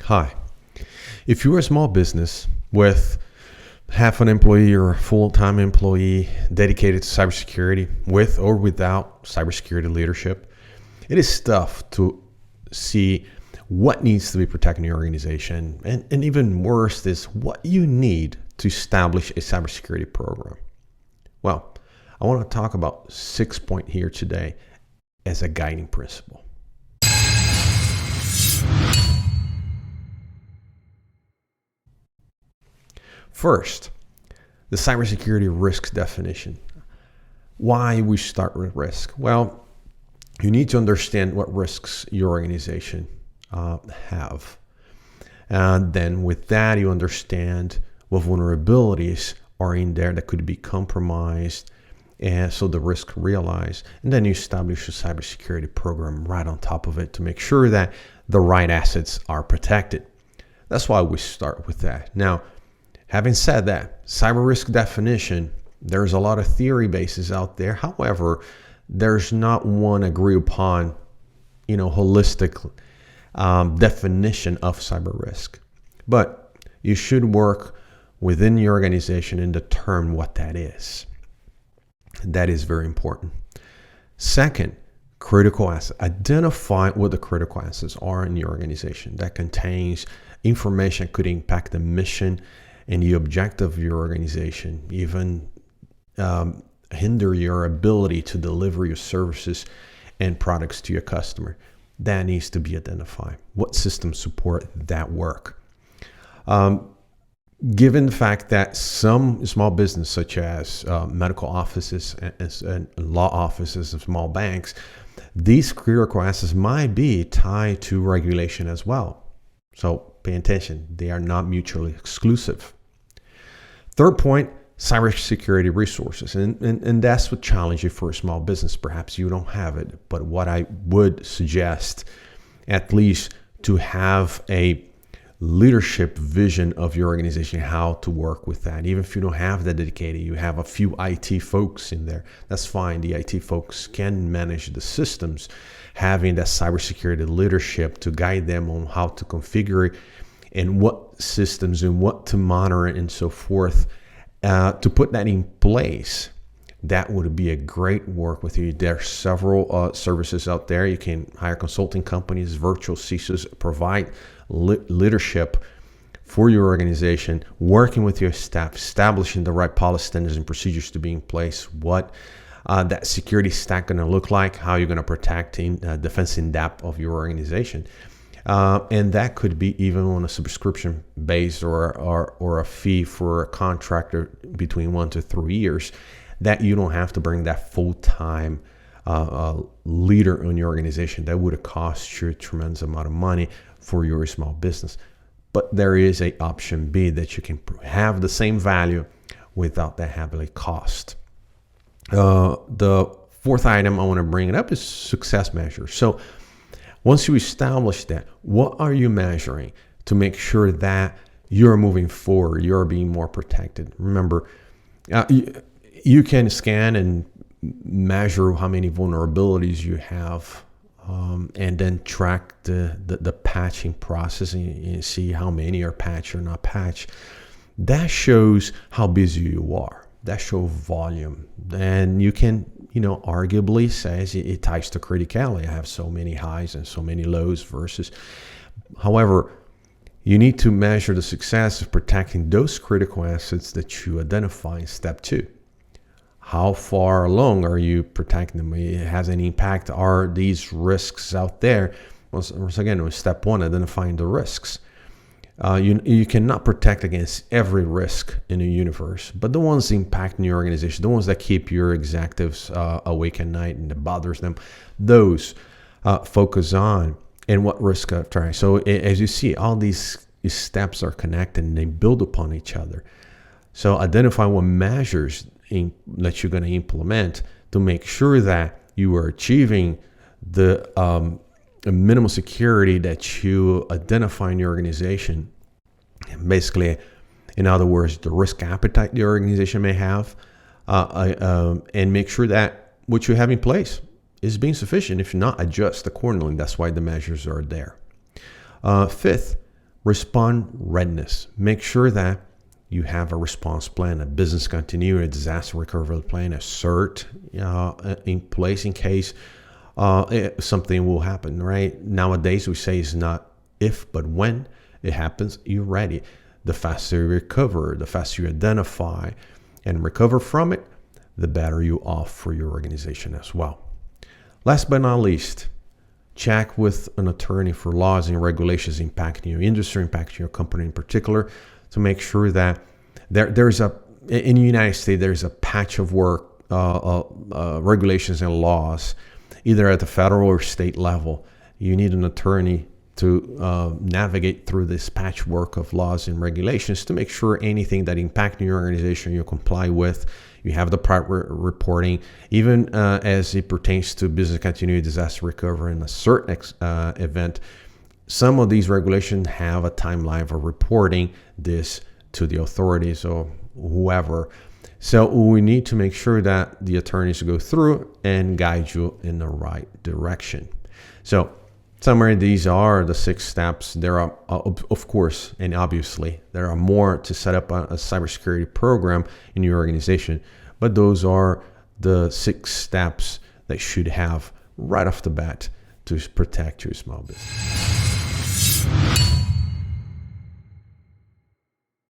Hi. If you're a small business with half an employee or a full-time employee dedicated to cybersecurity, with or without cybersecurity leadership, it is tough to see what needs to be protected in your organization. And even worse is what you need to establish a cybersecurity program. Well, I want to talk about 6 points here today as a guiding principle. First, the cybersecurity risk definition. Why we start with risk? Well, you need to understand what risks your organization have. And then with that, you understand what vulnerabilities are in there that could be compromised, and so the risk realized. And then you establish a cybersecurity program right on top of it to make sure that the right assets are protected. That's why we start with that. Now, having said that, cyber risk definition, there's a lot of theory bases out there. However, there's not one agreed upon, holistic definition of cyber risk. But you should work within your organization and determine what that is. That is very important. Second, critical assets. Identify what the critical assets are in your organization. That contains information that could impact the mission and the objective of your organization, even hinder your ability to deliver your services and products to your customer. That needs to be identified. What systems support that work? Given the fact that some small business, such as medical offices and law offices of small banks, these critical assets might be tied to regulation as well. So pay attention. They are not mutually exclusive. Third point, cybersecurity resources. And that's what challenges you for a small business. Perhaps you don't have it, but what I would suggest, at least to have a leadership vision of your organization, how to work with that. Even if you don't have that dedicated, you have a few IT folks in there, that's fine. The IT folks can manage the systems, having that cybersecurity leadership to guide them on how to configure and what systems and what to monitor and so forth, to put that in place. That would be a great work with you. There are several services out there. You can hire consulting companies, virtual CISOs, provide leadership for your organization, working with your staff, establishing the right policy, standards, and procedures to be in place, what that security stack going to look like, how you're going to protect in defense in depth of your organization. And that could be even on a subscription base or a fee for a contractor between 1 to 3 years, that you don't have to bring that full-time leader in your organization. That would have cost you a tremendous amount of money for your small business. But there is a option B that you can have the same value without that heavily cost. The fourth item I want to bring it up is success measures. So once you establish that, what are you measuring to make sure that you're moving forward, you're being more protected? Remember, you can scan and measure how many vulnerabilities you have, and then track the patching process and see how many are patched or not patched. That shows how busy you are. That shows volume. And you can, arguably says it ties to criticality. I have so many highs and so many lows versus. However, you need to measure the success of protecting those critical assets that you identify in step 2. How far along are you protecting them? It has an impact. Are these risks out there? Once again, with step 1, identifying the risks. You cannot protect against every risk in the universe, but the ones impacting your organization, the ones that keep your executives awake at night and that bothers them, those focus on and what risk are trying. So as you see, all these steps are connected and they build upon each other. So identify what measures that you're going to implement to make sure that you are achieving the minimal security that you identify in your organization. Basically, in other words, the risk appetite the organization may have, and make sure that what you have in place is being sufficient. If not, adjust accordingly. That's why the measures are there. Fifth, Respond readiness. Make sure that you have a response plan, a business continuity, a disaster recovery plan, a CERT in place in case something will happen, right? Nowadays, we say it's not if, but when it happens, you're ready. The faster you recover, the faster you identify and recover from it, the better you off for your organization as well. Last but not least, check with an attorney for laws and regulations impacting your industry, impacting your company in particular, to make sure that there's in the United States, there's a patch of work, regulations and laws, either at the federal or state level. You need an attorney to navigate through this patchwork of laws and regulations to make sure anything that impacts your organization you comply with. You have the proper reporting, even as it pertains to business continuity, disaster recovery, and a certain event. Some of these regulations have a timeline for reporting this to the authorities or whoever. So we need to make sure that the attorneys go through and guide you in the right direction. So summary, these are the 6 steps. There are, of course, and obviously, there are more to set up a cybersecurity program in your organization, but those are the 6 steps that you should have right off the bat to protect your small business.